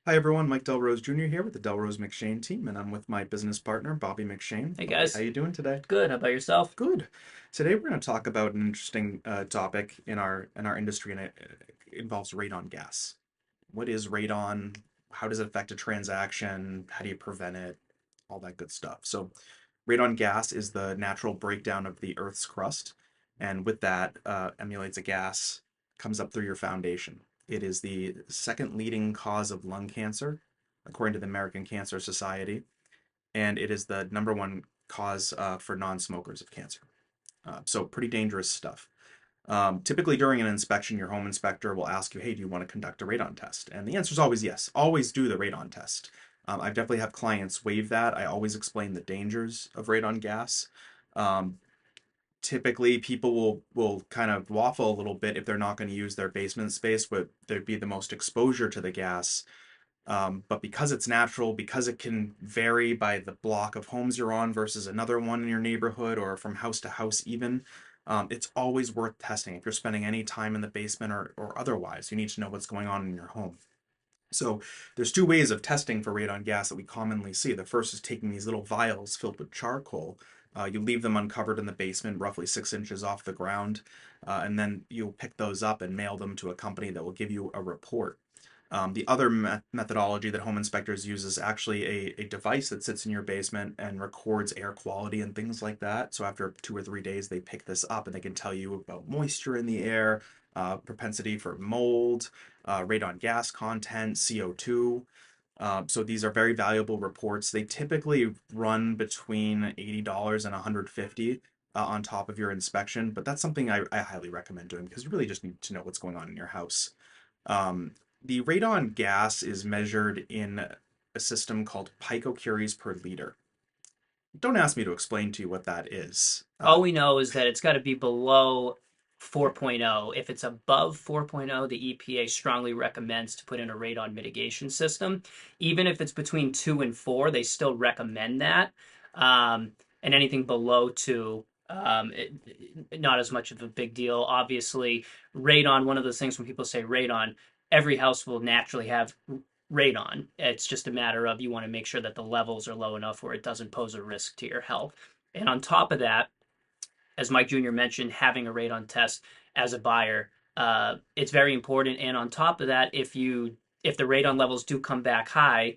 Hi everyone, Mike DelRose Jr. here with the DelRose McShane team, and I'm with my business partner, Bobby McShane. Hey Bobby, how guys, you doing today? good. How about yourself? Good. Today we're going to talk about an interesting topic in our industry, and it involves radon gas. What is radon? How does it affect a transaction? How do you prevent it? All that good stuff. So, radon gas is the natural breakdown of the Earth's crust, and with that, emulates a gas, comes up through your foundation. It is the second leading cause of lung cancer, according to the American Cancer Society, and it is the number one cause for non-smokers of cancer. So pretty dangerous stuff. Typically during an inspection, your home inspector will ask you, hey, do you want to conduct a radon test? And the answer is always yes. Always do the radon test. I definitely have clients waive that. I always explain the dangers of radon gas. Um, Typically, people will kind of waffle a little bit if they're not going to use their basement space, where there'd be the most exposure to the gas. But because it's natural, because it can vary by the block of homes you're on versus another one in your neighborhood or from house to house even, it's always worth testing. If you're spending any time in the basement or otherwise, you need to know what's going on in your home. So there's two ways of testing for radon gas that we commonly see. The first is taking these little vials filled with charcoal. You leave them uncovered in the basement, roughly 6 inches off the ground, and then you'll pick those up and mail them to a company that will give you a report. The other methodology that home inspectors use is actually a device that sits in your basement and records air quality and things like that. So after 2 or 3 days, they pick this up and they can tell you about moisture in the air, propensity for mold, radon gas content, CO2. So these are very valuable reports. They typically run between $80 and $150 on top of your inspection, but that's something I highly recommend doing because you really just need to know what's going on in your house. Um, the radon gas is measured in a system called picocuries per liter. Don't ask me to explain to you what that is. All we know is that it's got to be below 4.0. If it's above 4.0, the EPA strongly recommends to put in a radon mitigation system. Even if it's between 2 and 4, they still recommend that. And anything below 2, not as much of a big deal. Obviously, radon, one of those things when people say radon, every house will naturally have radon. It's just a matter of you want to make sure that the levels are low enough where it doesn't pose a risk to your health. And on top of that, as Mike Jr. mentioned, having a radon test as a buyer, it's very important. And on top of that, if the radon levels do come back high,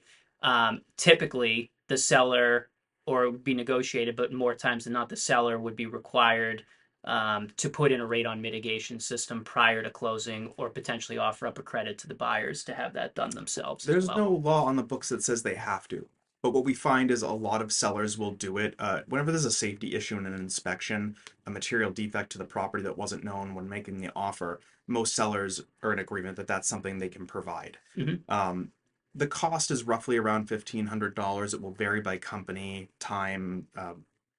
typically the seller or it would be negotiated, but more times than not, the seller would be required to put in a radon mitigation system prior to closing, or potentially offer up a credit to the buyers to have that done themselves as There's well. no law on the books that says they have to. But what we find is a lot of sellers will do it whenever there's a safety issue in an inspection, a material defect to the property that wasn't known when making the offer. Most sellers are in agreement that that's something they can provide. Mm-hmm. Um, the cost is roughly around $1,500. It will vary by company, time,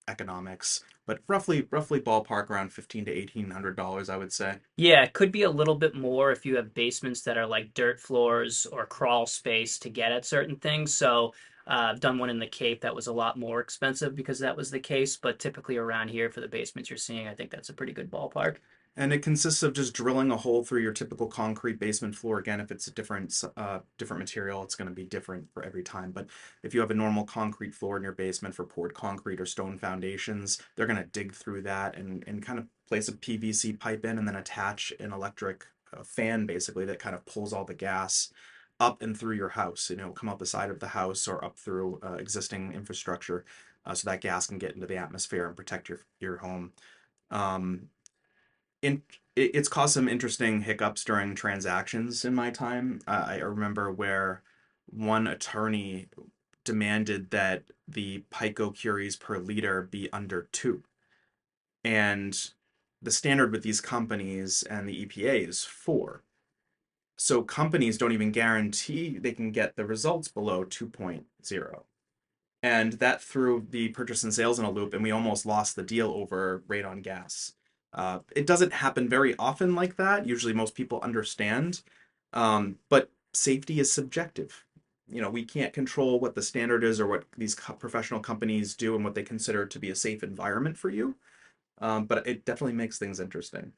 economics, but roughly ballpark around $1,500 to $1,800, I would say. Yeah, it could be a little bit more if you have basements that are like dirt floors or crawl space to get at certain things. So I've done one in the Cape that was a lot more expensive because that was the case. But typically around here for the basements you're seeing, I think that's a pretty good ballpark. And it consists of just drilling a hole through your typical concrete basement floor. Again, if it's a different material, it's going to be different for every time. But if you have a normal concrete floor in your basement for poured concrete or stone foundations, they're going to dig through that and kind of place a PVC pipe in and then attach an electric fan basically that kind of pulls all the gas up and through your house. You know, come out the side of the house or up through existing infrastructure, so that gas can get into the atmosphere and protect your home. Um, in, it's caused some interesting hiccups during transactions in my time. I remember where one attorney demanded that the picocuries per liter be under 2. And the standard with these companies and the EPA is 4. So companies don't even guarantee they can get the results below 2.0. And that threw the purchase and sales in a loop, and we almost lost the deal over radon gas. It doesn't happen very often like that. Usually, most people understand, but safety is subjective. You know, we can't control what the standard is or what these professional companies do and what they consider to be a safe environment for you. But it definitely makes things interesting.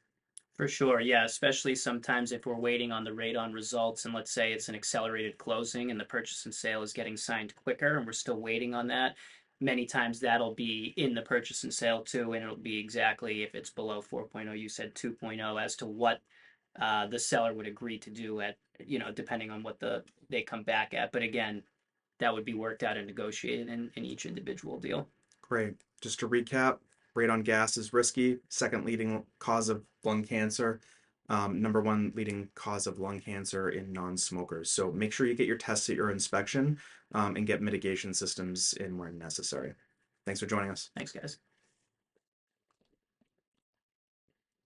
For sure, yeah, especially sometimes if we're waiting on the radon results and let's say it's an accelerated closing and the purchase and sale is getting signed quicker and we're still waiting on that, many times that'll be in the purchase and sale too, and it'll be exactly if it's below 4.0, you said 2.0 as to what the seller would agree to do at, depending on what they come back at. But again, that would be worked out and negotiated in each individual deal. Great. Just to recap, radon gas is risky, second leading cause of lung cancer, number one leading cause of lung cancer in non-smokers. So make sure you get your tests at your inspection, and get mitigation systems in where necessary. Thanks for joining us. Thanks, guys.